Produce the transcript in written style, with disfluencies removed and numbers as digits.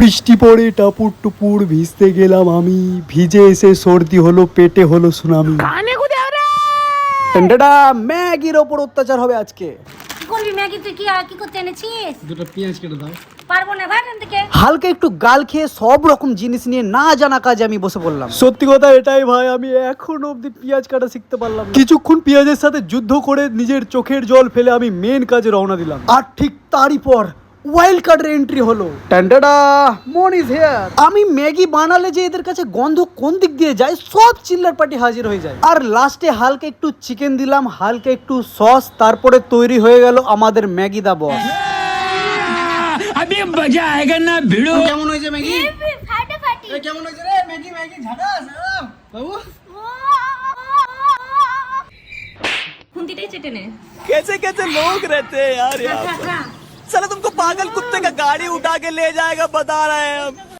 বৃষ্টি পড়ে টাপুর টুপুর ভিজতে গেলাম আমি, ভিজে এসে সর্দি হলো, পেটে হলো সুনামি। টন্ডাডা, ম্যাগির ওপর অত্যাচার হবে আজকে। কি করবি ম্যাগি? তুই কি করতে এনেছিস? দুটো পেঁয়াজ কেটে দাও। পারবো না ভাই এখান থেকে। হালকা একটু গাল খেয়ে সব রকম জিনিস নিয়ে না জানা কাজে আমি বসে পড়লাম। সত্যি কথা এটাই ভাই, আমি এখন অবধি পেঁয়াজ কাটা শিখতে পারলাম না। কিছুক্ষণ পেঁয়াজের সাথে যুদ্ধ করে নিজের চোখের জল ফেলে আমি মেন কাজে রওনা দিলাম। আর ঠিক তারই পর ওয়াইল্ড কার্ডের এন্ট্রি হলো। টন্ডাডা, মন ইজ হিয়ার। আমি ম্যাগি বানালে যে এদের কাছে গন্ধ কোন দিক দিয়ে যায়, সব চিল্লার পার্টি হাজির হয়ে যায়। আর লাস্টে হালকা একটু চিকেন দিলাম, হালকা একটু সস, তারপরে তৈরি হয়ে গেল আমাদের ম্যাগি দা বস। अभी मजा आएगा ना भिड़ो। কেমন হয়েছে ম্যাগি? ফাটাফাটি। কেমন হয়েছে রে ম্যাগি? ম্যাগি ঝাকাস বাবু। খুন্তিটাই চেটে নে। कैसे कैसे लोग रहते हैं यार यहाँ খা, पर। খা। साला तुमको पागल कुत्ते का गाड़ी उठा के ले जाएगा, बता रहे हैं हम।